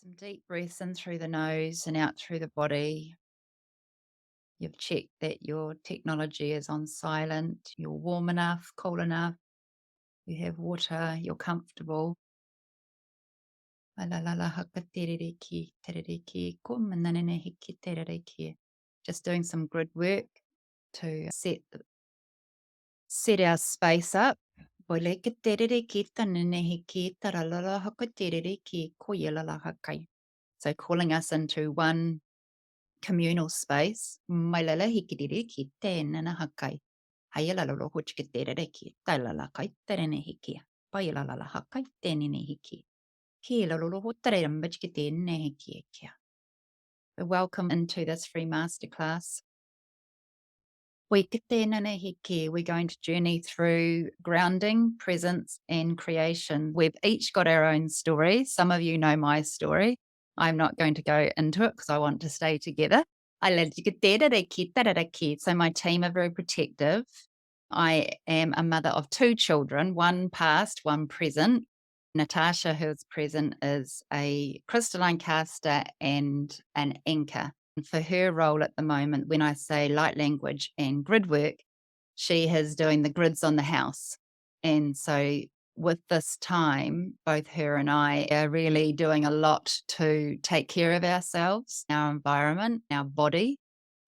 Some deep breaths in through the nose and out through the body. You've checked that your technology is on silent, you're warm enough, cool enough, you have water, you're comfortable. Alalala hakaterereki, terereki, kumananeneheki, terereki. Just doing some grid work to set our space up. Boleke terereki, taneneheki, taralala hakaterereki, koyalala hakai. So calling us into one communal space. Mailala hikidiri ki tēnana hakai. Haialalolo hochiketere ki tailala kai terene hiki. Pailalala hakai tēnene hiki. Hilalolo hotere mbachkitene hiki kia. Welcome into this free masterclass. We're going to journey through grounding, presence, and creation. We've each got our own story. Some of you know my story. I'm not going to go into it because I want to stay together. So my team are very protective. I am a mother of two children, one past, one present. Natasha, who's present, is a crystalline caster and an anchor. For her role at the moment, when I say light language and grid work, she is doing the grids on the house. And so with this time, both her and I are really doing a lot to take care of ourselves, our environment, our body,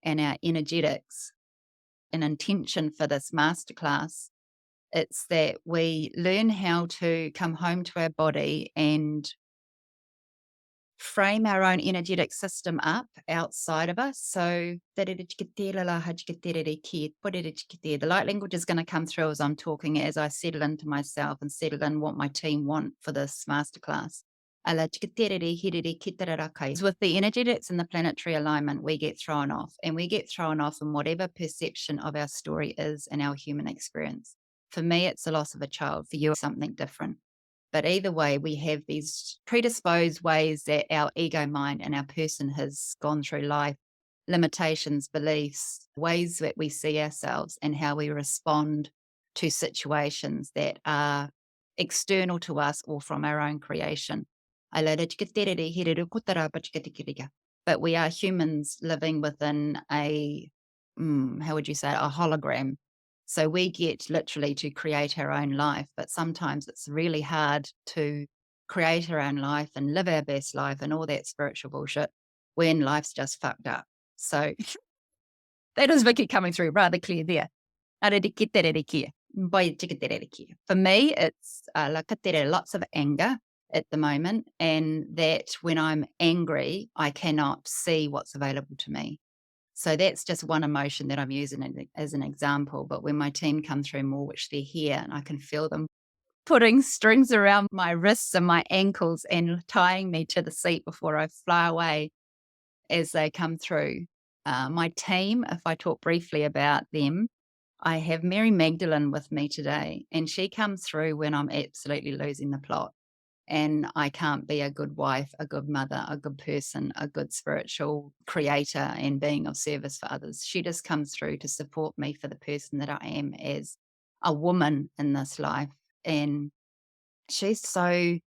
and our energetics. An intention for this masterclass, it's that we learn how to come home to our body and frame our own energetic system up outside of us. So the light language is going to come through as I'm talking, as I settle into myself and settle in what my team want for this masterclass. With the energetics and the planetary alignment, we get thrown off, and we get thrown off in whatever perception of our story is in our human experience. For me, it's the loss of a child. For you, it's something different. But either way, we have these predisposed ways that our ego mind and our person has gone through life, limitations, beliefs, ways that we see ourselves and how we respond to situations that are external to us or from our own creation. But we are humans living within how would you say, a hologram. So we get literally to create our own life, but sometimes it's really hard to create our own life and live our best life and all that spiritual bullshit when life's just fucked up. So that is Vicki coming through rather clear there. For me, it's lots of anger at the moment, and that when I'm angry, I cannot see what's available to me. So that's just one emotion that I'm using as an example. But when my team come through more, which they're here, and I can feel them putting strings around my wrists and my ankles and tying me to the seat before I fly away as they come through. My team, if I talk briefly about them, I have Mary Magdalene with me today, and she comes through when I'm absolutely losing the plot and I can't be a good wife, a good mother, a good person, a good spiritual creator and being of service for others. She just comes through to support me for the person that I am as a woman in this life. And she's so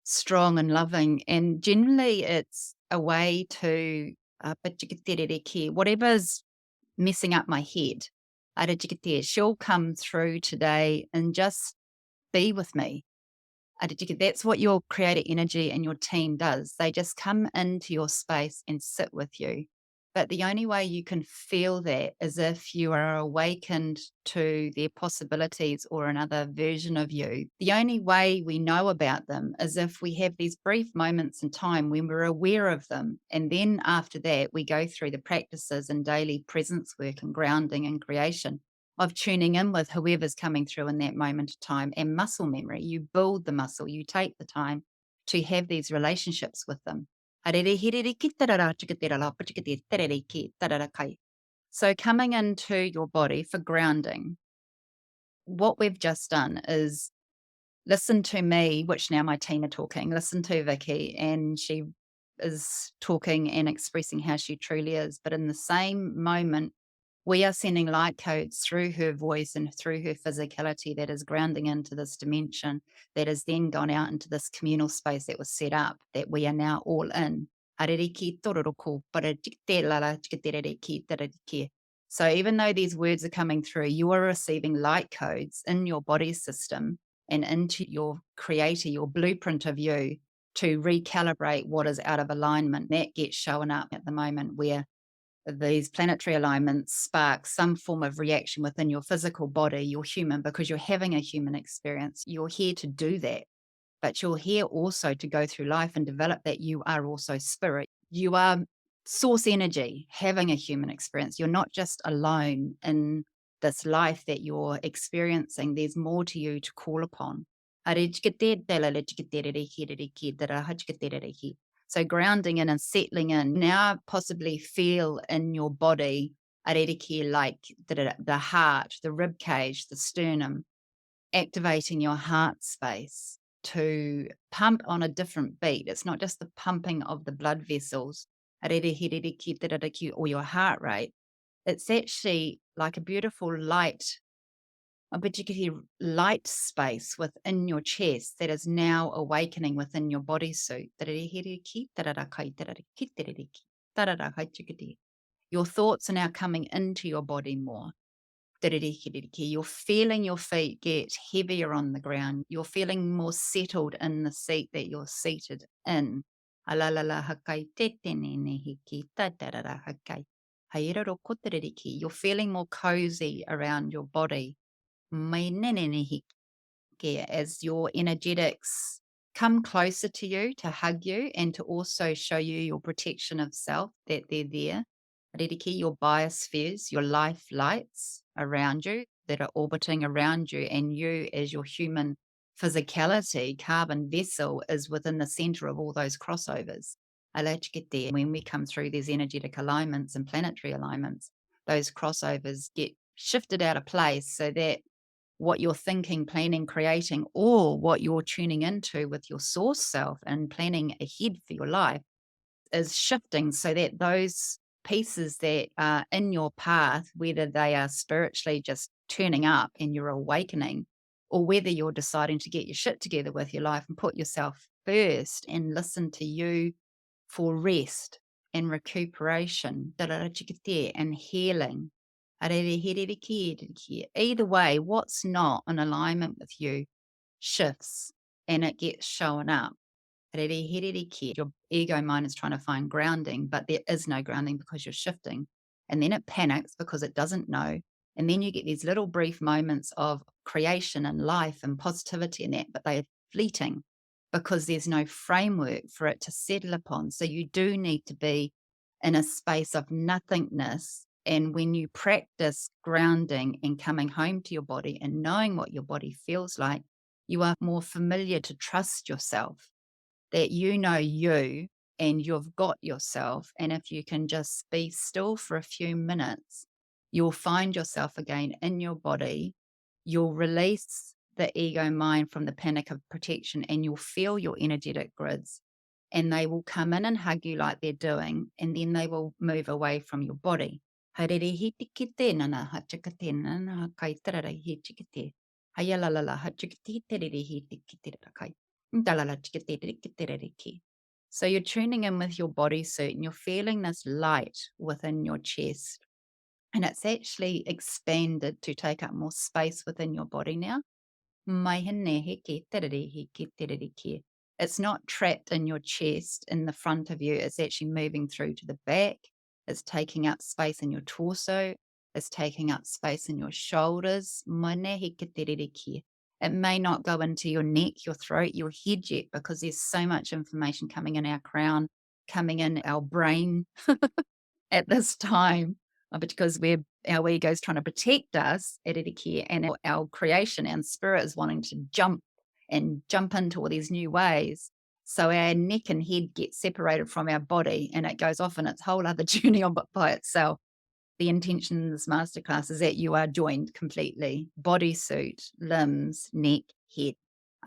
strong and loving. And generally, it's a way to whatever's messing up my head. She'll come through today and just be with me. That's what your creator energy and your team does. They just come into your space and sit with you. But the only way you can feel that is if you are awakened to their possibilities or another version of you. The only way we know about them is if we have these brief moments in time when we're aware of them. And then after that, we go through the practices and daily presence work and grounding and creation of tuning in with whoever's coming through in that moment of time, and muscle memory. You build the muscle, you take the time to have these relationships with them. So coming into your body for grounding, what we've just done is listen to me, which now my team are talking, listen to Vicki, and she is talking and expressing how she truly is. But in the same moment, We are sending light codes through her voice and through her physicality that is grounding into this dimension, that has then gone out into this communal space that was set up, that we are now all in. Areriki tororoko, paratikite lala tikaterereki tarariki. So even though these words are coming through, you are receiving light codes in your body system and into your creator, your blueprint of you, to recalibrate what is out of alignment. That gets shown up at the moment, where these planetary alignments spark some form of reaction within your physical body, you're human, because you're having a human experience. You're here to do that, but you're here also to go through life and develop that you are also spirit. You are source energy having a human experience. You're not just alone in this life that you're experiencing. There's more to you to call upon. So grounding in and settling in, now possibly feel in your body like the heart, the rib cage, the sternum, activating your heart space to pump on a different beat. It's not just the pumping of the blood vessels or your heart rate. It's actually like a beautiful light, a particularly light space within your chest that is now awakening within your bodysuit. Your thoughts are now coming into your body more. You're feeling your feet get heavier on the ground. You're feeling more settled in the seat that you're seated in. You're feeling more cozy around your body. As your energetics come closer to you to hug you and to also show you your protection of self, that they're there. Your biospheres, your life lights around you that are orbiting around you, and you as your human physicality, carbon vessel, is within the center of all those crossovers. When we come through these energetic alignments and planetary alignments, those crossovers get shifted out of place so that what you're thinking, planning, creating, or what you're tuning into with your source self and planning ahead for your life is shifting, so that those pieces that are in your path, whether they are spiritually just turning up and you're awakening, or whether you're deciding to get your shit together with your life and put yourself first and listen to you for rest and recuperation and healing. Either way, what's not in alignment with you shifts and it gets shown up. Your ego mind is trying to find grounding, but there is no grounding because you're shifting. And then it panics because it doesn't know. And then you get these little brief moments of creation and life and positivity and that, but they are fleeting because there's no framework for it to settle upon. So you do need to be in a space of nothingness. And when you practice grounding and coming home to your body and knowing what your body feels like, you are more familiar to trust yourself, that you know you and you've got yourself. And if you can just be still for a few minutes, you'll find yourself again in your body. You'll release the ego mind from the panic of protection, and you'll feel your energetic grids, and they will come in and hug you like they're doing, and then they will move away from your body. So you're tuning in with your bodysuit and you're feeling this light within your chest. And it's actually expanded to take up more space within your body now. It's not trapped in your chest in the front of you. It's actually moving through to the back. It's taking up space in your torso. It's taking up space in your shoulders. It may not go into your neck, your throat, your head yet, because there's so much information coming in our crown, coming in our brain at this time, because our ego is trying to protect us at Edikir, and our creation and spirit is wanting to jump into all these new ways. So our neck and head get separated from our body, and it goes off on its whole other journey by itself. The intention in this masterclass is that you are joined completely. Bodysuit, limbs, neck, head.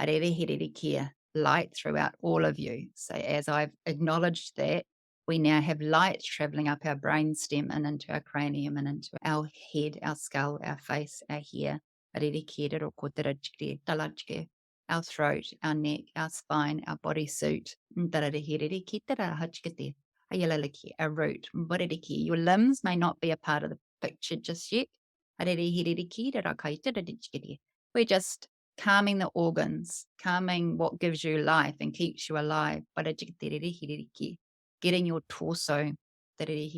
Arere herere kia, light throughout all of you. So as I've acknowledged that, We now have light traveling up our brainstem and into our cranium and into our head, our skull, our face, our hair. Our throat, our neck, our spine, our bodysuit. Our root. Your limbs may not be a part of the picture just yet. We're just calming the organs, calming what gives you life and keeps you alive. Getting your torso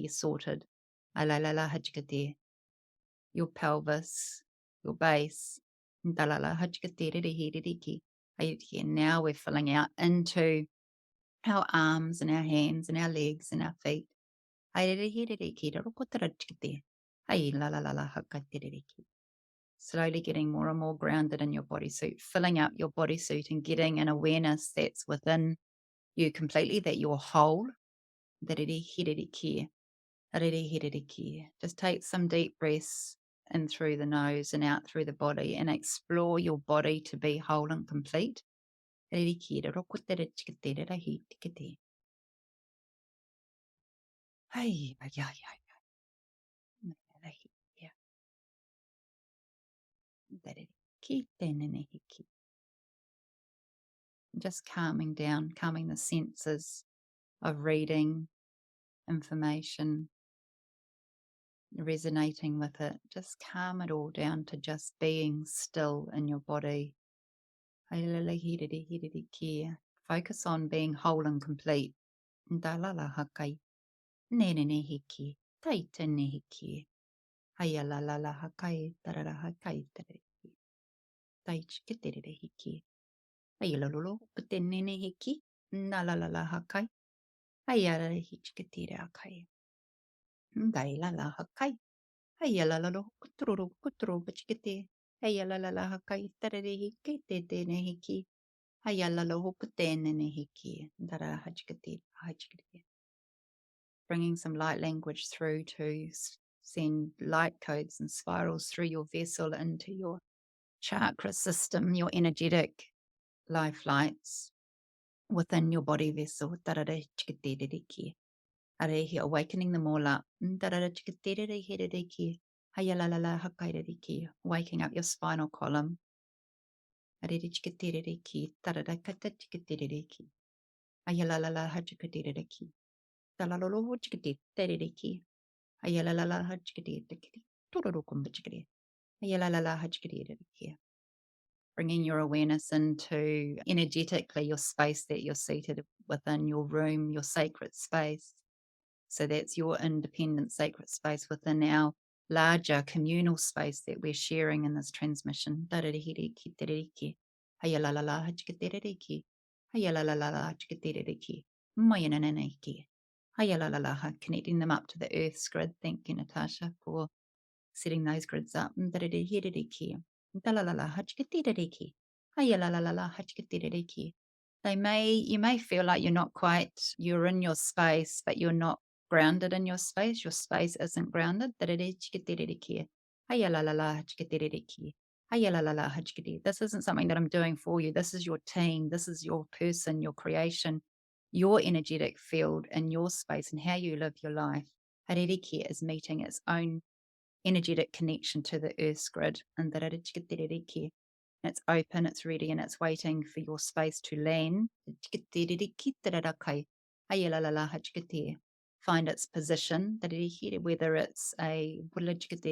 sorted. Your pelvis, your base. Now we're filling out into our arms and our hands and our legs and our feet. Slowly getting more and more grounded in your bodysuit, filling up your bodysuit and getting an awareness that's within you completely, that you're whole. Just take some deep breaths in through the nose and out through the body and explore your body to be whole and complete. Just calming down, calming the senses of reading information, resonating with it. Just calm it all down to just being still in your body. Focus on being whole and complete. Bringing some light language through to send light codes and spirals through your vessel into your chakra system, your energetic life lights within your body vessel. Awakening them all up. Waking up your spinal column. Bringing your awareness into energetically your space that you're seated within, your room, your sacred space. So that's your independent sacred space within our larger communal space that we're sharing in this transmission. Connecting them up to the earth's grid. Thank you, Natasha, for setting those grids up. You may feel like you're in your space, but you're not grounded in your space. Your space isn't grounded. This isn't something that I'm doing for you. This is your team. This is your person, your creation, your energetic field and your space and how you live your life. Haririki is meeting its own energetic connection to the earth's grid. And it's open, it's ready, and it's waiting for your space to land. Find its position, whether it's a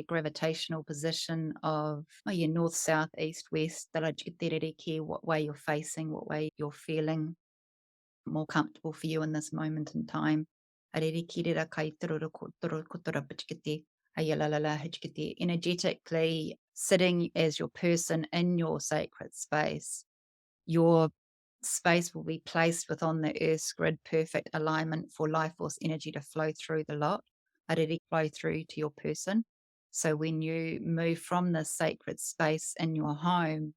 gravitational position of north, south, east, west, what way you're facing, what way you're feeling more comfortable for you in this moment in time. Energetically sitting as your person in your sacred space. Your space will be placed within the earth's grid, perfect alignment for life force energy to flow through the lot, flow through to your person. So when you move from the sacred space in your home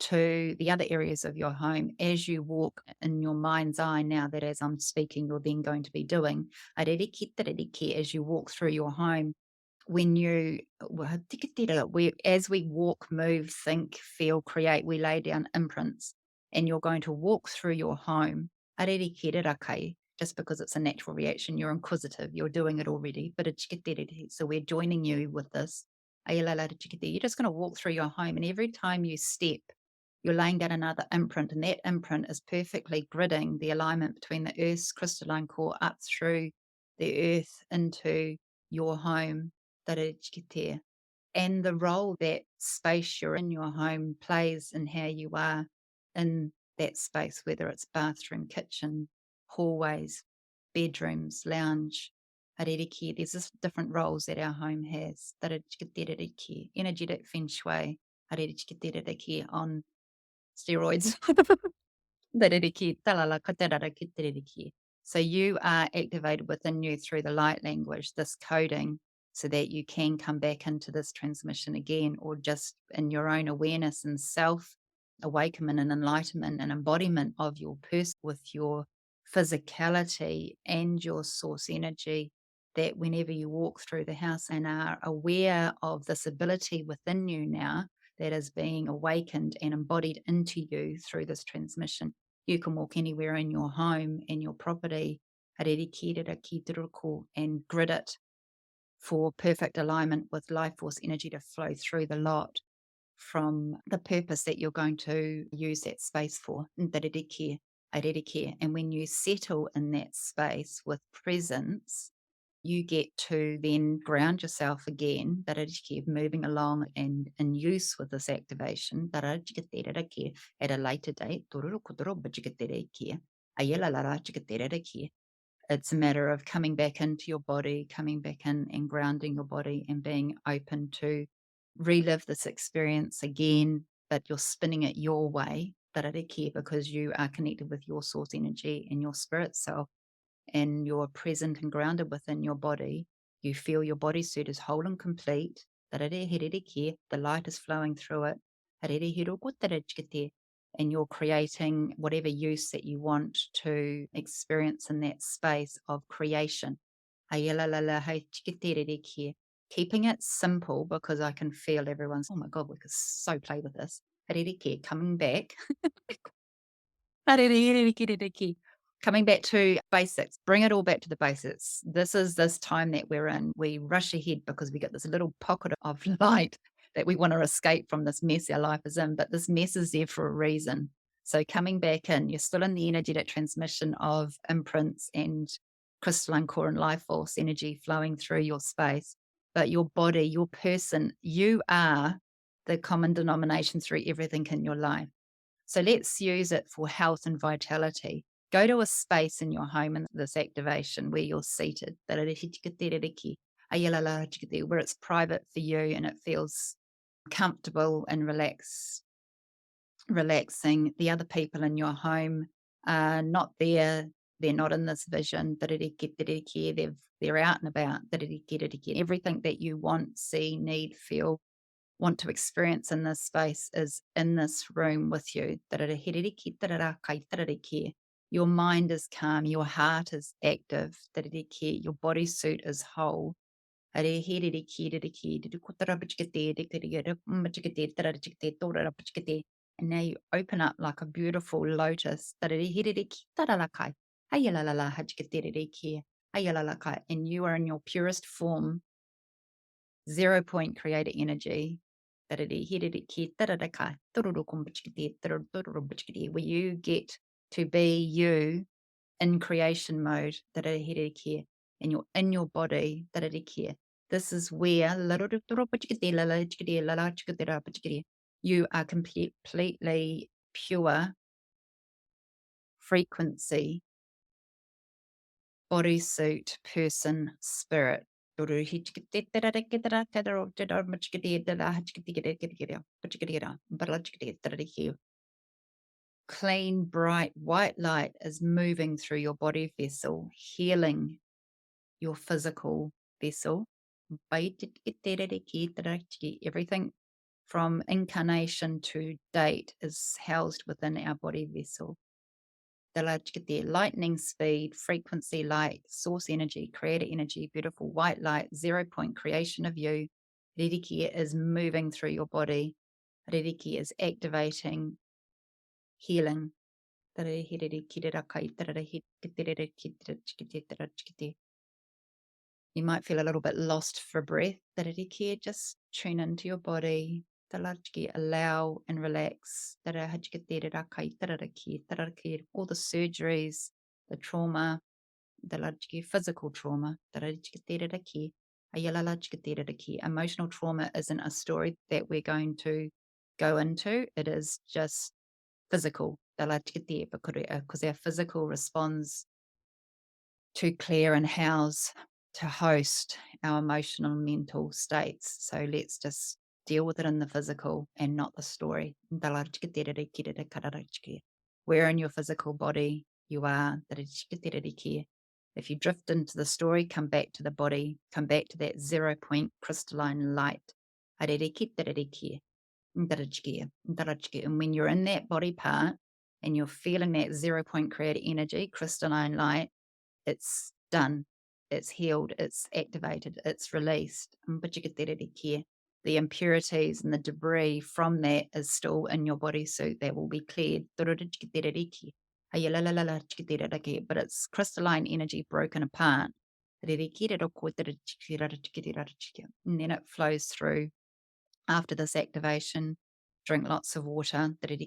to the other areas of your home, as you walk in your mind's eye, now that as I'm speaking, you're then going to be doing, as you walk through your home, as we walk, move, think, feel, create, we lay down imprints, and you're going to walk through your home just because it's a natural reaction. You're inquisitive, you're doing it already. But so we're joining you with this. You're just going to walk through your home, and every time you step, you're laying down another imprint, and that imprint is perfectly gridding the alignment between the Earth's crystalline core up through the Earth into your home. And the role that space you're in your home plays in how you are in that space, whether it's bathroom, kitchen, hallways, bedrooms, lounge. There's just different roles that our home has. Energetic feng shui on steroids. So you are activated within you through the light language, this coding, so that you can come back into this transmission again, or just in your own awareness and self awakenment and enlightenment and embodiment of your person with your physicality and your source energy, that whenever you walk through the house and are aware of this ability within you now that is being awakened and embodied into you through this transmission, you can walk anywhere in your home and your property and grid it for perfect alignment with life force energy to flow through the lot from the purpose that you're going to use that space for. And when you settle in that space with presence, you get to then ground yourself again, moving along and in use with this activation at a later date. It's a matter of coming back into your body, coming back in and grounding your body and being open to relive this experience again, but you're spinning it your way, because you are connected with your source energy and your spirit self, and you're present and grounded within your body. You feel your bodysuit is whole and complete. The light is flowing through it. And you're creating whatever use that you want to experience in that space of creation. Keeping it simple, because I can feel everyone's, oh my God, we could so play with this. Coming back. Coming back to basics, bring it all back to the basics. This is this time that we're in. We rush ahead because we got this little pocket of light that we want to escape from this mess our life is in, but this mess is there for a reason. So coming back in, you're still in the energetic transmission of imprints and crystalline core and life force energy flowing through your space, but your body, your person, you are the common denomination through everything in your life. So let's use it for health and vitality. Go to a space in your home in this activation where you're seated, where it's private for you and it feels comfortable and relaxing. The other people in your home are not there. They're not in this vision. They're out and about. Everything that you want, see, need, feel, want to experience in this space is in this room with you. Your mind is calm, your heart is active, your bodysuit is whole. And now you open up like a beautiful lotus. And you are in your purest form, 0 point creator energy. Where you get to be you in creation mode, and you're in your body. This is where you are completely pure frequency, bodysuit, person, spirit. Clean, bright, white light is moving through your body vessel, healing your physical vessel. Everything from incarnation to date is housed within our body vessel. Lightning speed, frequency light, source energy, creator energy, beautiful white light, 0 point creation of you. Ririki is moving through your body. Ririki is activating healing. You might feel a little bit lost for breath. Just tune into your body. Allow and relax. All the surgeries, the trauma, physical trauma. Emotional trauma isn't a story that we're going to go into. It is just physical. Because our physical responds to clear and house, to host our emotional and mental states. So let's just deal with it in the physical and not the story. Where in your physical body you are. If you drift into the story, come back to the body, come back to that 0 point crystalline light. And when you're in that body part and you're feeling that 0 point creative energy, crystalline light, it's done, it's healed, it's activated, it's released. The impurities and the debris from that is still in your bodysuit that will be cleared. But it's crystalline energy broken apart. And then it flows through. After this activation, drink lots of water. You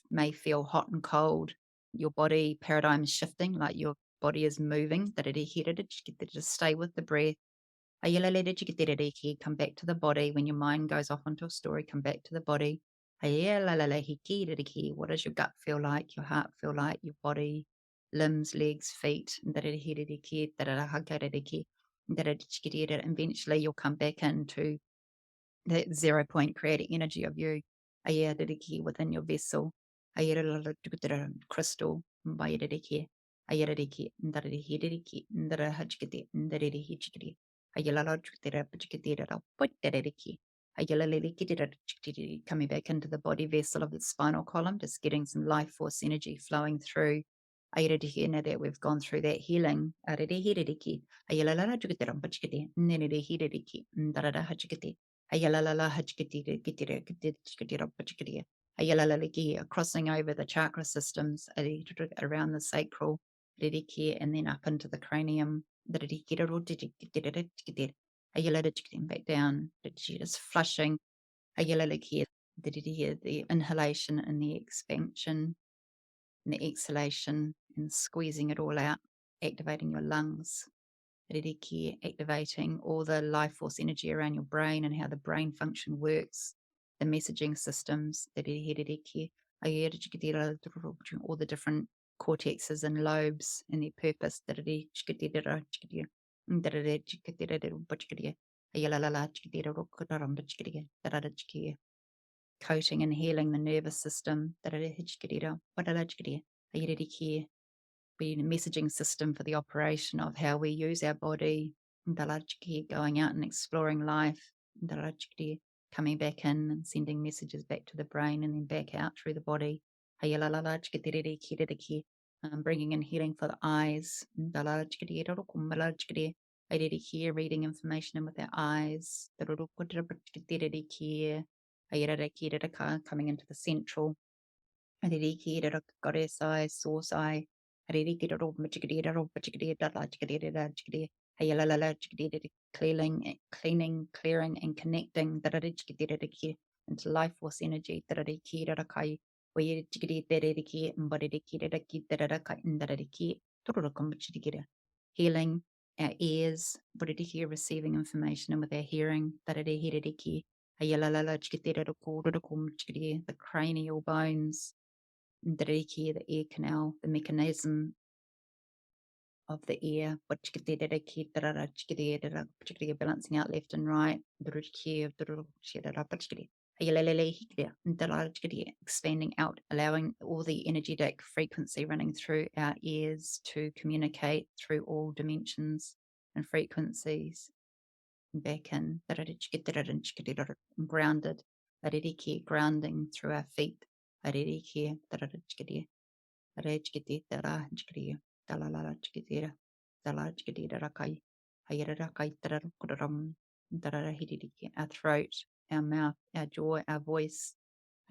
may feel hot and cold. Your body paradigm is shifting, like your body is moving. Just stay with the breath. Come back to the body. When your mind goes off onto a story, come back to the body. What does your gut feel like? Your heart feel like? Your body, limbs, legs, feet. Eventually you'll come back into that 0 point creative energy of you. Within your vessel. Crystal. Coming back into the body vessel of the spinal column, just getting some life force energy flowing through. Now that we've gone through that healing. Crossing over the chakra systems around the sacral, and then up into the cranium. Back down, just flushing. The inhalation and the expansion and the exhalation and squeezing it all out, activating your lungs. Activating all the life force energy around your brain and how the brain function works, the messaging systems, all the different cortexes and lobes and their purpose. Coating and healing the nervous system. Be a messaging system for the operation of how we use our body. Going out and exploring life. Coming back in and sending messages back to the brain and then back out through the body. Bringing in healing for the eyes. Reading information in with our eyes. Coming into the central. Goddess eye, source eye. Cleaning, clearing, and connecting into life force energy. Healing our ears, receiving information and with our hearing. The cranial bones, the ear canal, the mechanism of the ear, balancing out left and right, expanding out, allowing all the energetic frequency running through our ears to communicate through all dimensions and frequencies. Back in, grounded, Aririki, grounding through our feet. Aririki, tararachkiri, arachkiti, tarachkiri, talalachkitira, talachkitirakai, ayarakai, tarakuram, tarahiriki, our throat, our mouth, our jaw, our voice.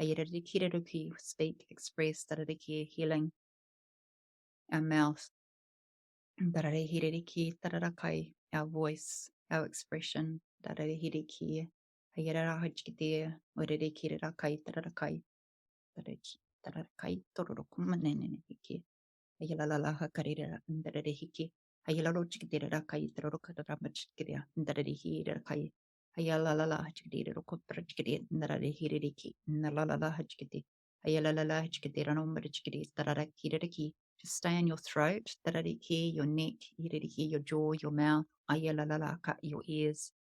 Ayariki, speak, express, tarariki, healing, our mouth. Dararehiriki, tararakai, our voice, our expression. Dararehiriki, ayarahachkiti, urikirakai, tararakai, tararakai, tororokumaneniki, ayalalalaha karira, dararehiki, ayalalochkitirakai, tororokaramachkiria, dararehirakai, ayalalahachkiti, rokoprachkiti, dararehiriki, nalalahachkiti, ayalalahachkiti, tararakiriki. Just stay in your throat, tarariki, your neck, iriki, your jaw, your mouth, ayalalaka, your ears,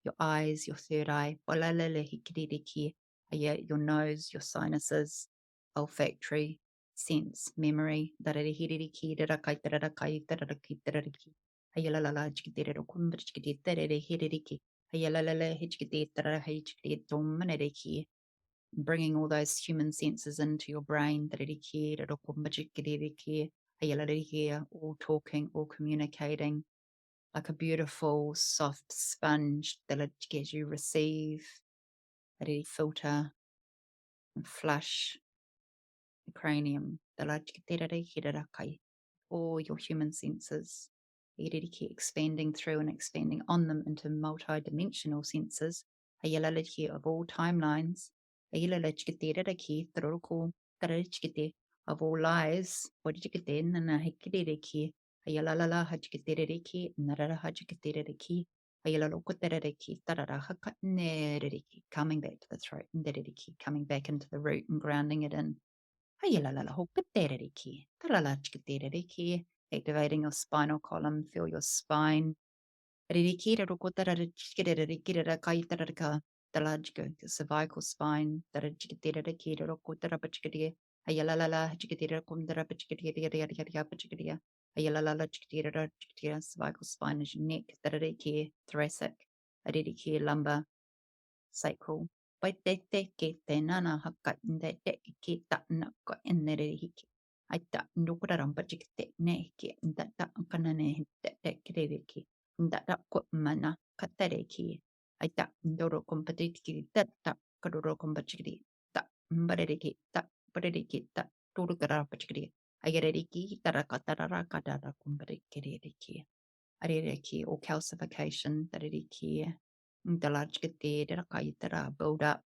your eyes, your third eye, balalahikiriki, your nose, your sinuses, olfactory, sense, memory, dararihiriki, darakai, dararakai, dararaki, darariki, ayalalahachkiti, dararihiriki, ayalalahachkiti, dararahachkiti, domanariki, bringing all those human senses into your brain, all talking, all communicating, like a beautiful, soft sponge that you receive, filter and flush the cranium, all your human senses, expanding through and expanding on them into multi-dimensional senses, of all timelines, of all lives, coming back to the throat, coming back into the root and grounding it in. Activating your spinal column, feel your spine. The cervical spine. Cervical spine is your neck, thoracic, lumbar, sacral. I da nukuraram bajikte neki that kanane kiriki that mana katareki I da ndoro compatiki that kaduro compachiki that mbareki that bareki that turukara pachiki I get eriki tarakatara kadara compatiki areki or calcification that eriki the large get there kaitara build up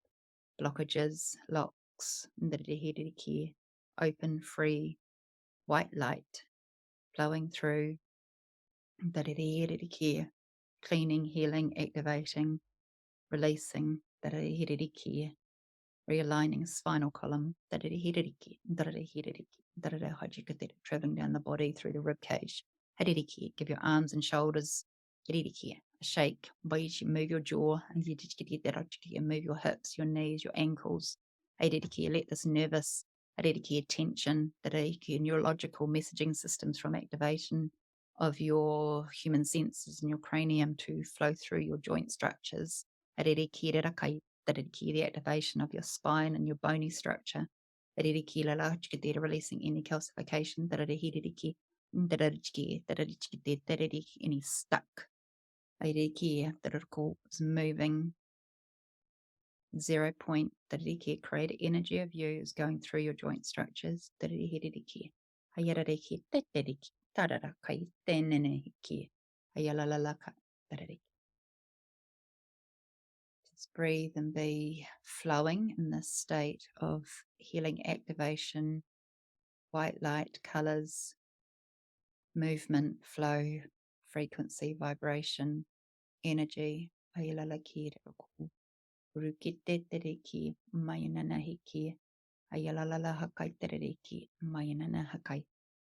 blockages locks that eriki open free white light flowing through, cleaning, healing, activating, releasing, realigning spinal column, traveling down the body through the rib cage. Give your arms and shoulders a shake, move your jaw, move your hips, your knees, your ankles. Let this nervous tension, neurological messaging systems from activation of your human senses and your cranium to flow through your joint structures. The activation of your spine and your bony structure. Releasing any calcification. Any stuck. Is moving. 0 point. Create energy of you is going through your joint structures. Just breathe and be flowing in this state of healing activation, white light, colors, movement, flow, frequency, vibration, energy. Rukitetereki mayananahiki ayalalahakaitereki mayananahakai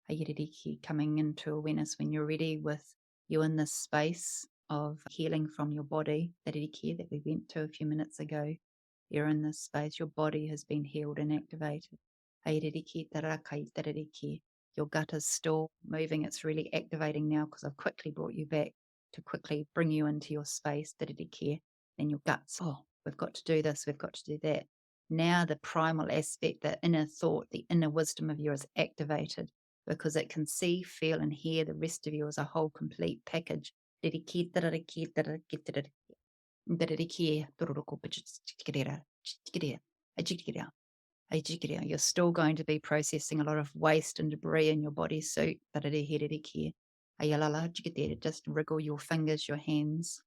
ayiriki, coming into awareness when you're ready with you in this space of healing from your body, that we went to a few minutes ago. You're in this space, your body has been healed and activated. Ayiriki tarakai tereki. Your gut is still moving, it's really activating now because I've quickly brought you back to quickly bring you into your space, and your guts We've got to do this. We've got to do that. Now the primal aspect, the inner thought, the inner wisdom of you is activated because it can see, feel, and hear the rest of you as a whole complete package. You're still going to be processing a lot of waste and debris in your bodysuit. Just wriggle your fingers, your hands,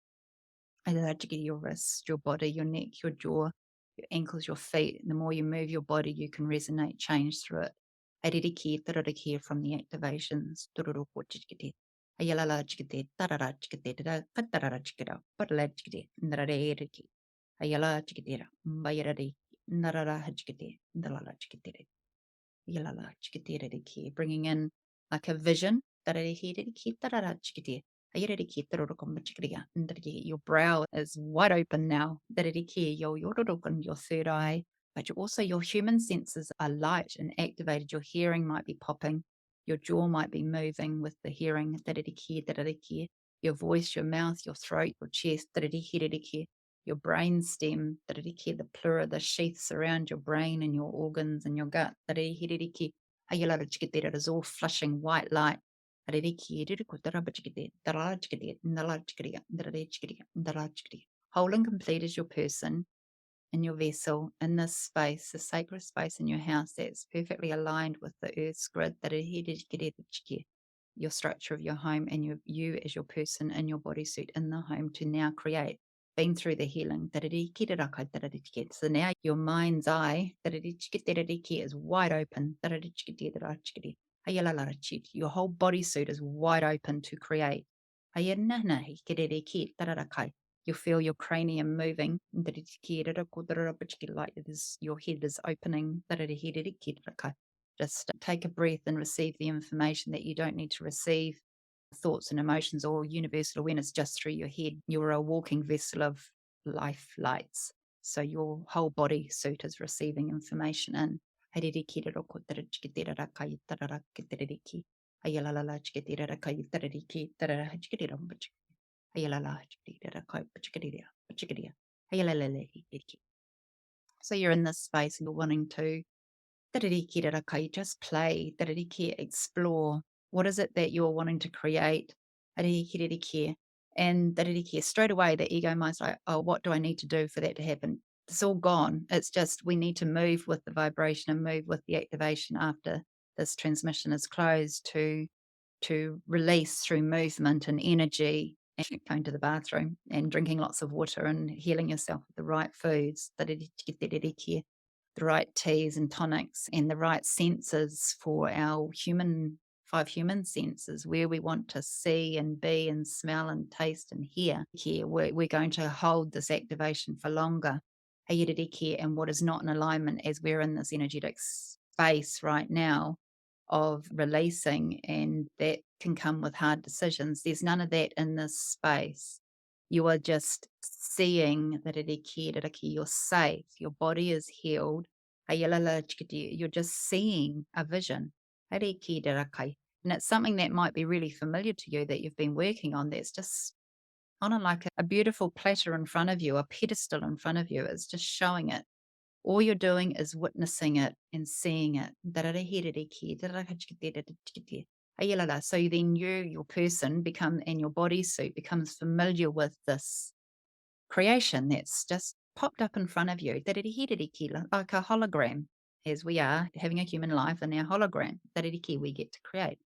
your wrists, your body, your neck, your jaw, your ankles, your feet. And the more you move your body, you can resonate change through it. From the activations. Bringing in like a vision. Your brow is wide open now. Your third eye, but also your human senses are light and activated. Your hearing might be popping. Your jaw might be moving with the hearing. Your voice, your mouth, your throat, your chest. Your brain stem, the pleura, the sheaths around your brain and your organs and your gut. It is all flushing white light. Whole and complete is your person in your vessel, in this space, the sacred space in your house that's perfectly aligned with the earth's grid, your structure of your home, and you as your person in your bodysuit in the home to now create. Been through the healing. So now your mind's eye is wide open. Your whole bodysuit is wide open to create. You feel your cranium moving. Like it is, your head is opening. Just take a breath and receive the information that you don't need to receive thoughts and emotions or universal awareness just through your head. You're a walking vessel of life lights. So your whole body suit is receiving information in. So you're in this space and you're wanting to just play, explore. What is it that you're wanting to create? And straight away the ego mind's like, oh, what do I need to do for that to happen? It's all gone. It's just we need to move with the vibration and move with the activation after this transmission is closed to release through movement and energy and going to the bathroom and drinking lots of water and healing yourself with the right foods, the right teas and tonics and the right senses for our five human senses, where we want to see and be and smell and taste and hear. Here, we're going to hold this activation for longer. And what is not in alignment as we're in this energetic space right now of releasing, and that can come with hard decisions. There's none of that in this space. You are just seeing that you're safe, your body is healed. You're just seeing a vision. And it's something that might be really familiar to you that you've been working on, that's just on a beautiful platter in front of you, a pedestal in front of you. It's just showing it. All you're doing is witnessing it and seeing it. So then your person and your bodysuit becomes familiar with this creation that's just popped up in front of you. Like a hologram, as we are having a human life in our hologram. We get to create.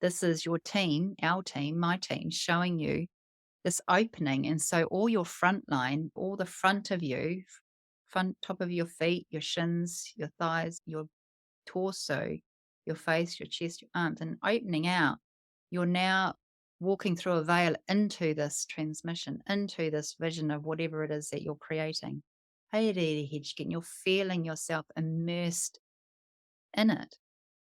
This is your team, our team, my team, showing you this opening. And so all your front line, all the front of you, top of your feet, your shins, your thighs, your torso, your face, your chest, your arms, and opening out, you're now walking through a veil into this transmission, into this vision of whatever it is that you're creating. And you're feeling yourself immersed in it.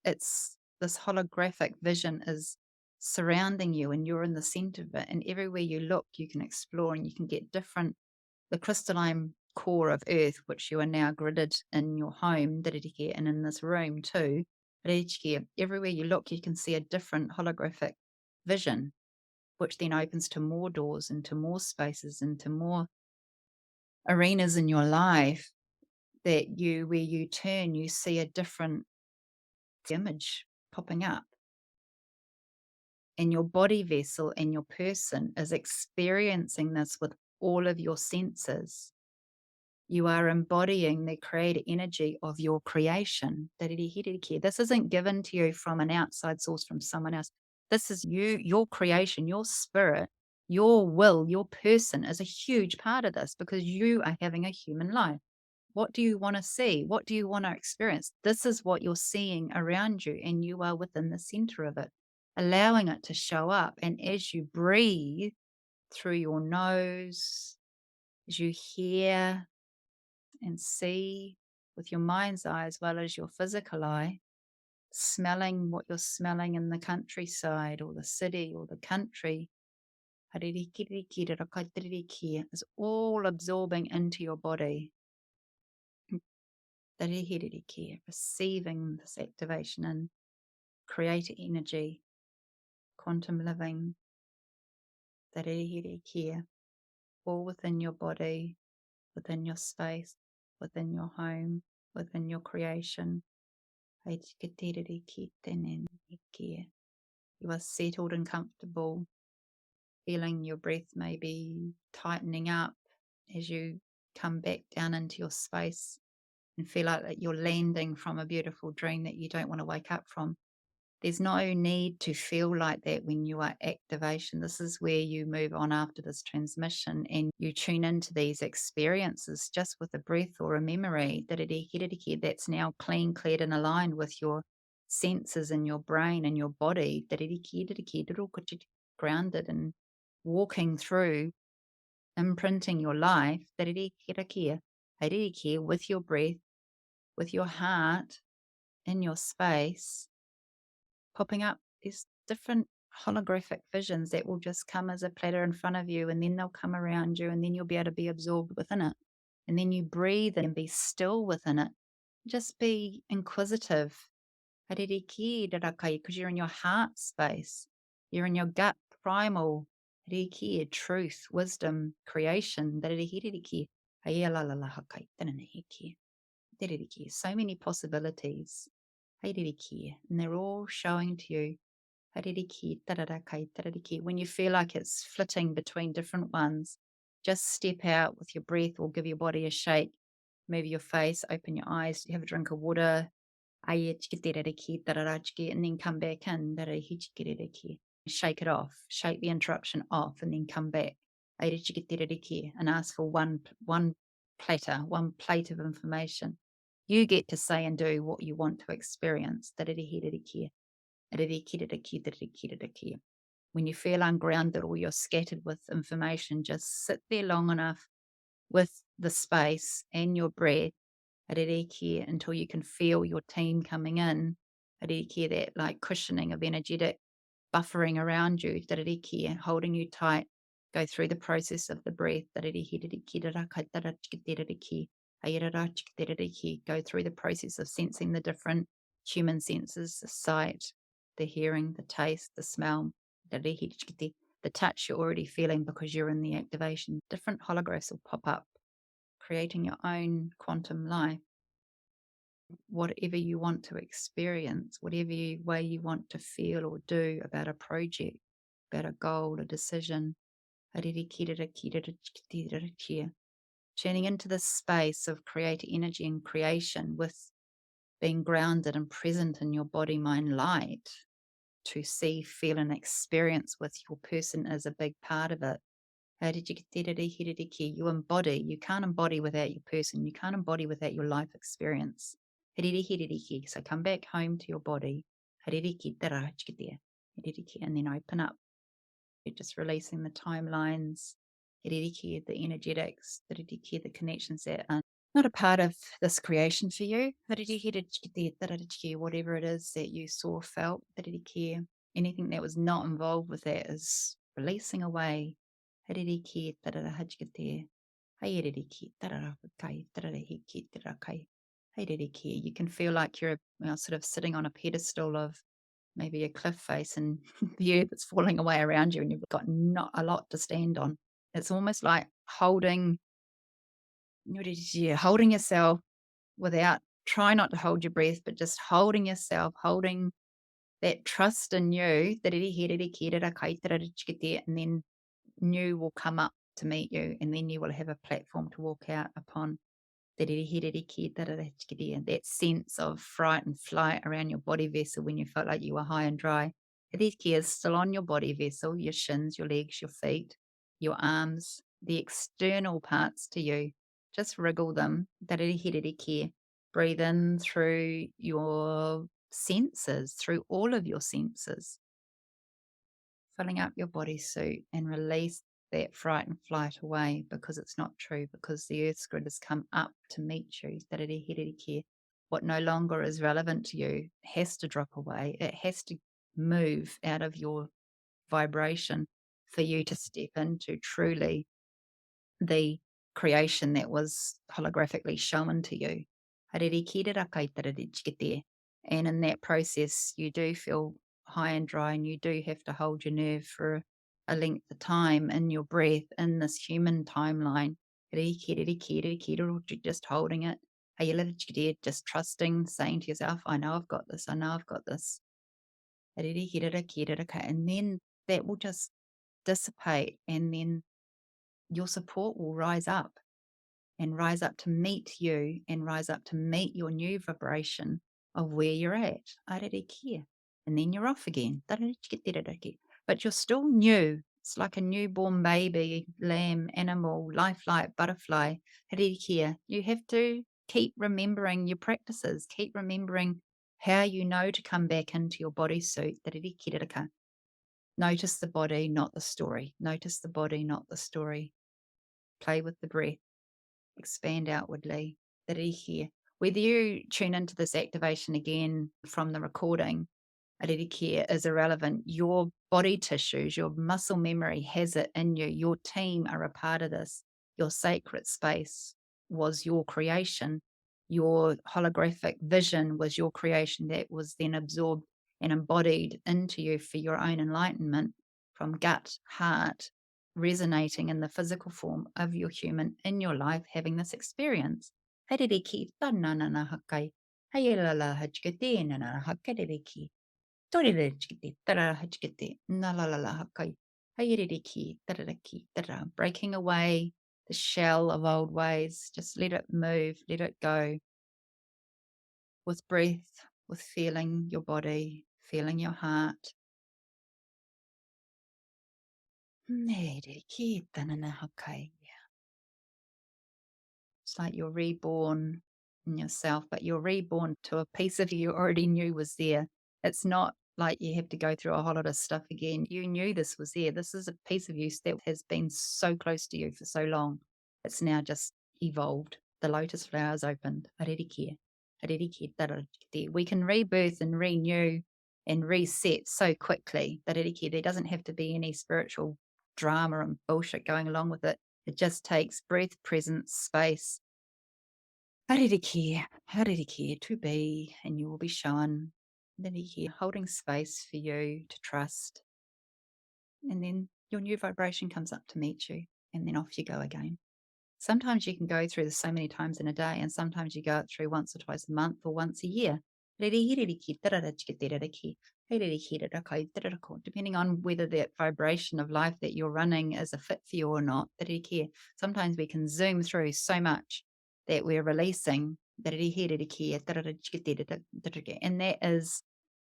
It's this holographic vision is surrounding you and you're in the center of it. And everywhere you look, you can explore and you can get the crystalline core of earth, which you are now gridded in your home, and in this room too. Everywhere you look, you can see a different holographic vision, which then opens to more doors, into more spaces, into more arenas in your life that where you turn, you see a different image popping up. And your body vessel and your person is experiencing this with all of your senses. You are embodying the creative energy of your creation. This isn't given to you from an outside source, from someone else. This is you, your creation, your spirit, your will, your person is a huge part of this because you are having a human life. What do you want to see? What do you want to experience? This is what you're seeing around you, and you are within the center of it, allowing it to show up. And as you breathe through your nose, as you hear and see with your mind's eye as well as your physical eye, smelling what you're smelling in the countryside or the city or the country, is all absorbing into your body. Receiving this activation and create energy, quantum living, all within your body, within your space, within your home, within your creation. You are settled and comfortable, feeling your breath maybe tightening up as you come back down into your space and feel like that you're landing from a beautiful dream that you don't want to wake up from. There's no need to feel like that when you are activation. This is where you move on after this transmission and you tune into these experiences just with a breath or a memory that's now clean, cleared, and aligned with your senses in your brain and your body, grounded and walking through, imprinting your life with your breath, with your heart in your space, popping up these different holographic visions that will just come as a platter in front of you, and then they'll come around you, and then you'll be able to be absorbed within it. And then you breathe and be still within it. Just be inquisitive. Because you're in your heart space. You're in your gut primal. Truth, wisdom, creation. So many possibilities. And they're all showing to you. When you feel like it's flitting between different ones, just step out with your breath or give your body a shake. Move your face, open your eyes, have a drink of water. And then come back in. Shake it off, shake the interruption off, and then come back. And ask for one platter, one plate of information. You get to say and do what you want to experience. When you feel ungrounded or you're scattered with information, just sit there long enough with the space and your breath until you can feel your team coming in. That like cushioning of energetic buffering around you, holding you tight. Go through the process of the breath. Go through the process of sensing the different human senses, the sight, the hearing, the taste, the smell, the touch you're already feeling because you're in the activation. Different holographs will pop up, creating your own quantum life. Whatever you want to experience, whatever way you want to feel or do about a project, about a goal, a decision. Tuning into the space of creative energy and creation with being grounded and present in your body, mind, light to see, feel, and experience with your person is a big part of it. You embody. You can't embody without your person. You can't embody without your life experience. So come back home to your body. And then open up. You're just releasing the timelines, the energetics, the connections that are not a part of this creation for you. Whatever it is that you saw, felt, anything that was not involved with that is releasing away. You can feel like you're sort of sitting on a pedestal of maybe a cliff face and the earth is falling away around you and you've got not a lot to stand on. It's almost like holding holding yourself without, try not to hold your breath, but just holding yourself, holding that trust in you, and then new will come up to meet you, and then you will have a platform to walk out upon. That sense of fright and flight around your body vessel when you felt like you were high and dry. Riki is still on your body vessel, your shins, your legs, your feet, your arms, the external parts to you. Just wriggle them. Breathe in through your senses, through all of your senses, filling up your bodysuit, and release that fright and flight away, because it's not true, because the earth's grid has come up to meet you. What no longer is relevant to you has to drop away. It has to move out of your vibration for you to step into truly the creation that was holographically shown to you. And in that process, you do feel high and dry, and you do have to hold your nerve for a length of time in your breath in this human timeline. Just holding it, just trusting, saying to yourself, I know I've got this, I know I've got this. And then that will just dissipate, and then your support will rise up, and rise up to meet you, and rise up to meet your new vibration of where you're at. And then you're off again. But you're still new. It's like a newborn baby, lamb, animal, lifelike, butterfly. You have to keep remembering your practices, keep remembering how you know to come back into your bodysuit. Notice the body, not the story. Notice the body, not the story. Play with the breath. Expand outwardly. Whether you tune into this activation again from the recording, is irrelevant. Your body tissues, your muscle memory has it in you. Your team are a part of this. Your sacred space was your creation. Your holographic vision was your creation that was then absorbed and embodied into you for your own enlightenment, from gut, heart, resonating in the physical form of your human in your life, having this experience. Breaking away the shell of old ways. Just let it move, let it go. With breath, with feeling your body, feeling your heart. It's like you're reborn in yourself, but you're reborn to a piece of you already knew was there. It's not like you have to go through a whole lot of stuff again. You knew this was there. This is a piece of you that has been so close to you for so long. It's now just evolved. The lotus flowers opened. We can rebirth and renew and reset so quickly. There doesn't have to be any spiritual drama and bullshit going along with it. It just takes breath, presence, space. Haririki to be, and you will be shown. Holding space for you to trust. And then your new vibration comes up to meet you, and then off you go again. Sometimes you can go through this so many times in a day, and sometimes you go through once or twice a month or once a year. Depending on whether that vibration of life that you're running is a fit for you or not. Sometimes we can zoom through so much that we're releasing, and that is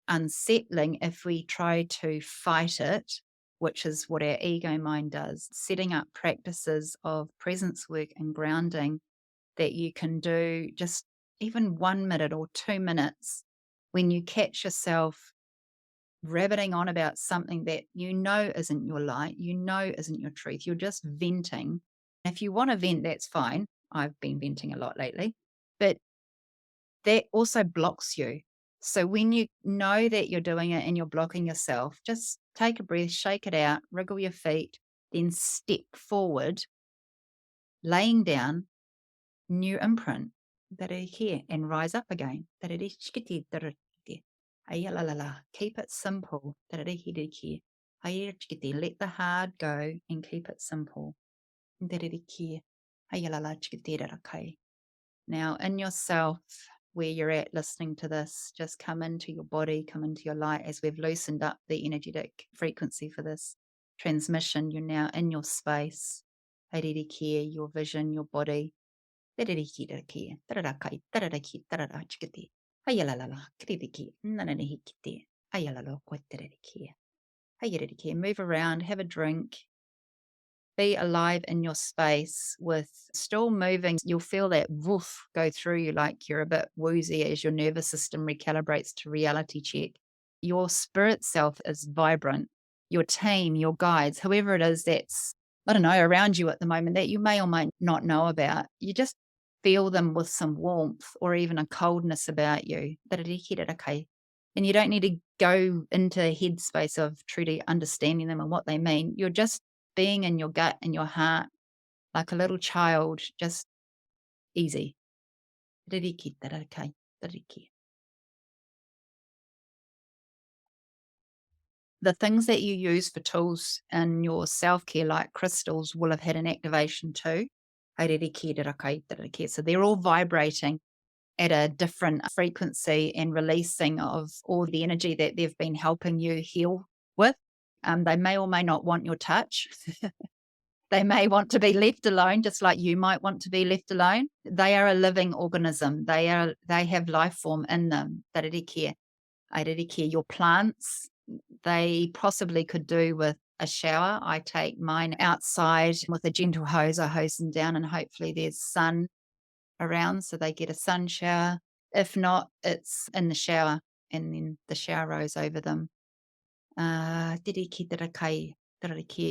unsettling if we try to fight it, which is what our ego mind does. Setting up practices of presence work and grounding that you can do just even 1 minute or 2 minutes when you catch yourself rabbiting on about something that you know isn't your light, you know isn't your truth. You're just venting. If you want to vent, that's fine. I've been venting a lot lately, but that also blocks you. So when you know that you're doing it and you're blocking yourself, just take a breath, shake it out, wriggle your feet, then step forward, laying down new imprint here and rise up again. Keep it simple. Let the hard go and keep it simple. Now, in yourself, where you're at listening to this, just come into your body, come into your light as we've loosened up the energetic frequency for this transmission. You're now in your space, your vision, your body. Move around, have a drink, be alive in your space with still moving. You'll feel that woof go through you like you're a bit woozy as your nervous system recalibrates to reality check. Your spirit self is vibrant. Your team, your guides, whoever it is that's, I don't know, around you at the moment that you may or may not know about, you just feel them with some warmth or even a coldness about you. And you don't need to go into a headspace of truly understanding them and what they mean. You're just being in your gut and your heart like a little child, just easy. The things that you use for tools in your self-care, like crystals, will have had an activation too. So they're all vibrating at a different frequency and releasing of all the energy that they've been helping you heal with. They may or may not want your touch. They may want to be left alone, just like you might want to be left alone. They are a living organism. They have life form in them. Your plants, they possibly could do with a shower. I take mine outside with a gentle hose. I hose them down and hopefully there's sun around so they get a sun shower. If not, it's in the shower and then the shower rose over them.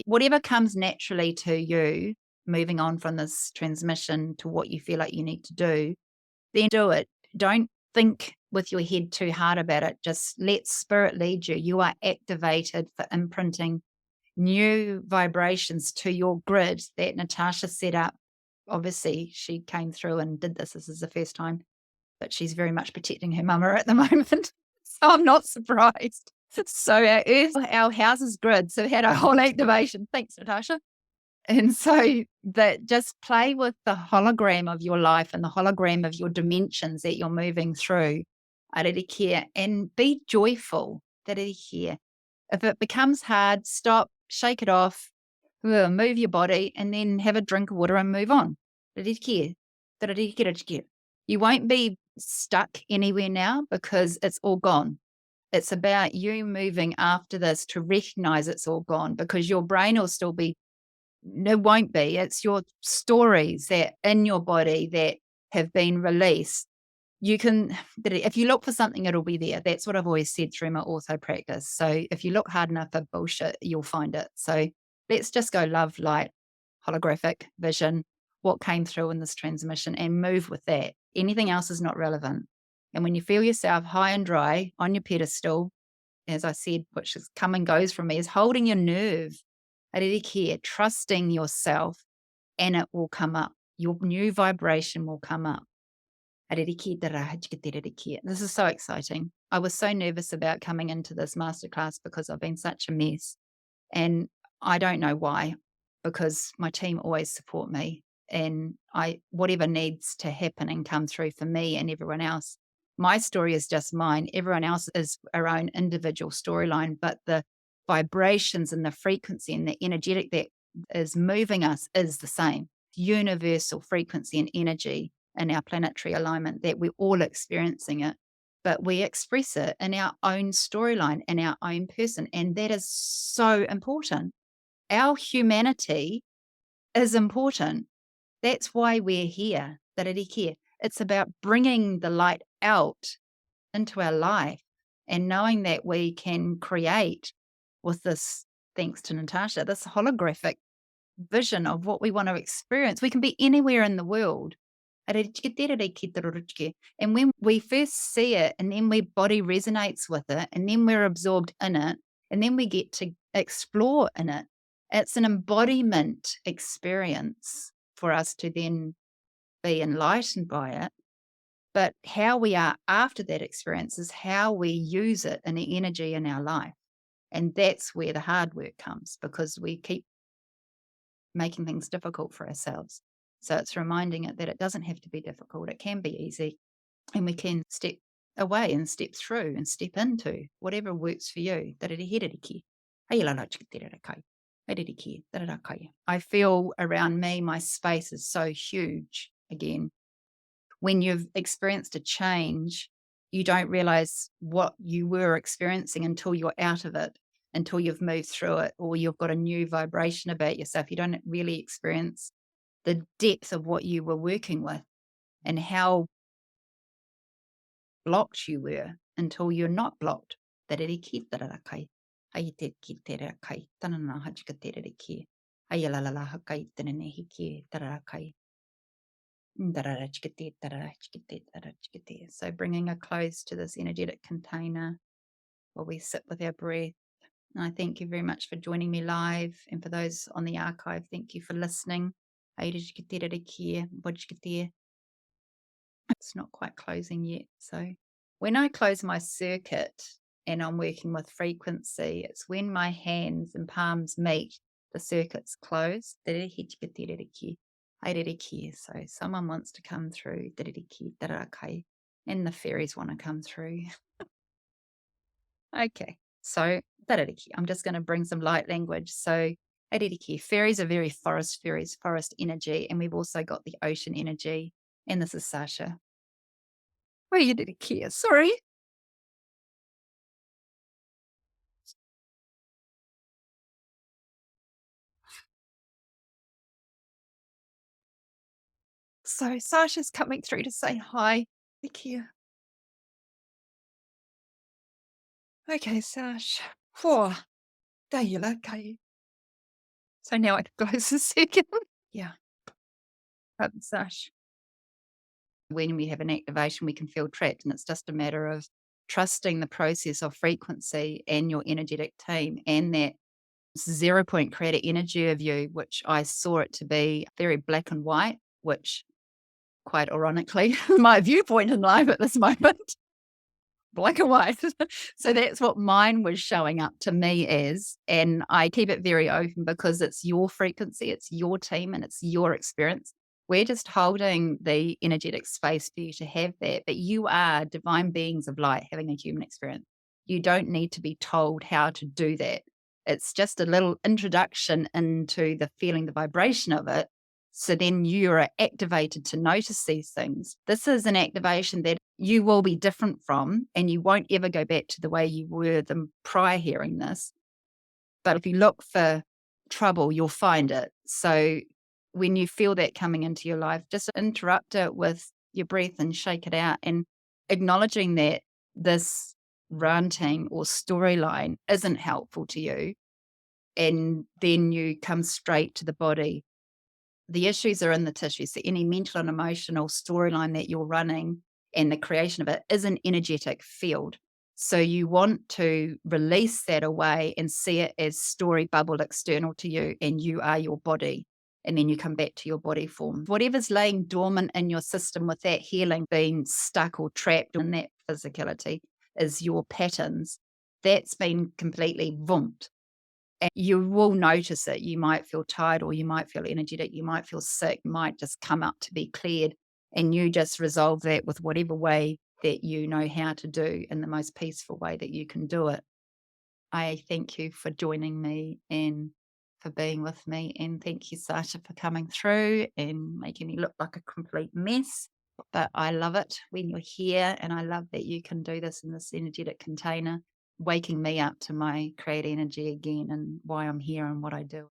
Whatever comes naturally to you, moving on from this transmission to what you feel like you need to do, then do it. Don't think with your head too hard about it. Just let spirit lead you. You are activated for imprinting new vibrations to your grid that Natasha set up. Obviously, she came through and did this. This is the first time, but she's very much protecting her mama at the moment. So I'm not surprised. So our house is grid. So we had a whole activation. Thanks, Natasha. And so that just play with the hologram of your life and the hologram of your dimensions that you're moving through. And be joyful. If it becomes hard, stop, shake it off, move your body, and then have a drink of water and move on. You won't be stuck anywhere now because it's all gone. It's about you moving after this to recognize it's all gone, because your brain will still be, no, won't be. It's your stories that in your body that have been released. You can, if you look for something, it'll be there. That's what I've always said through my auto practice. So if you look hard enough for bullshit, you'll find it. So let's just go love, light, holographic vision, what came through in this transmission, and move with that. Anything else is not relevant. And when you feel yourself high and dry on your pedestal, as I said, which is come and goes from me, is holding your nerve, trusting yourself, and it will come up. Your new vibration will come up. This is so exciting. I was so nervous about coming into this masterclass because I've been such a mess. And I don't know why, because my team always support me. And whatever needs to happen and come through for me and everyone else, my story is just mine. Everyone else is our own individual storyline, but the vibrations and the frequency and the energetic that is moving us is the same. Universal frequency and energy in our planetary alignment, that we're all experiencing it, but we express it in our own storyline, in our own person. And that is so important. Our humanity is important. That's why we're here. It's about bringing the light out into our life and knowing that we can create with this, thanks to Natasha, this holographic vision of what we want to experience. We can be anywhere in the world. And when we first see it, and then our body resonates with it, and then we're absorbed in it, and then we get to explore in it, it's an embodiment experience for us to then be enlightened by it. But how we are after that experience is how we use it in the energy in our life. And that's where the hard work comes, because we keep making things difficult for ourselves. So it's reminding it that it doesn't have to be difficult. It can be easy. And we can step away and step through and step into whatever works for you. I feel around me, my space is so huge again. When you've experienced a change, you don't realize what you were experiencing until you're out of it, until you've moved through it, or you've got a new vibration about yourself. You don't really experience the depth of what you were working with and how blocked you were until you're not blocked. Tarariki, tararakai. Aitetki, terakai, tanana hachka terariki. Ayalalala hakai, tananehiki, tararakai. Dararachkati, dararachkati, dararachkati. So bringing a close to this energetic container while we sit with our breath. And I thank you very much for joining me live. And for those on the archive, thank you for listening. It's not quite closing yet. So when I close my circuit and I'm working with frequency, it's when my hands and palms meet, the circuit's closed. So someone wants to come through, and the fairies want to come through. Okay, so I'm just going to bring some light language. So fairies are very forest fairies, forest energy, and we've also got the ocean energy. And this is Sacha. Oh, you did a Kia. Sorry. So Sasha's coming through to say hi. The Kia. Okay, Sash. Whoa. There you look. Okay. So now I can close the second. Yeah. Sash. When we have an activation, we can feel trapped, and it's just a matter of trusting the process of frequency and your energetic team and that 0 point creator energy of you, which I saw it to be very black and white, which quite ironically, my viewpoint in life at this moment, black and white. So that's what mine was showing up to me as. And I keep it very open because it's your frequency, it's your team, and it's your experience. We're just holding the energetic space for you to have that. But you are divine beings of light having a human experience. You don't need to be told how to do that. It's just a little introduction into the feeling, the vibration of it. So then you are activated to notice these things. This is an activation that you will be different from, and you won't ever go back to the way you were the prior hearing this. But if you look for trouble, you'll find it. So when you feel that coming into your life, just interrupt it with your breath and shake it out, and acknowledging that this ranting or storyline isn't helpful to you. And then you come straight to the body. The issues are in the tissues. So any mental and emotional storyline that you're running and the creation of it is an energetic field. So you want to release that away and see it as story bubble external to you, and you are your body. And then you come back to your body form. Whatever's laying dormant in your system with that healing being stuck or trapped in that physicality is your patterns. That's been completely vumped. And you will notice it. You might feel tired, or you might feel energetic, you might feel sick, might just come up to be cleared. And you just resolve that with whatever way that you know how to do in the most peaceful way that you can do it. I thank you for joining me and for being with me. And thank you, Sacha, for coming through and making me look like a complete mess. But I love it when you're here, and I love that you can do this in this energetic container, waking me up to my creative energy again and why I'm here and what I do.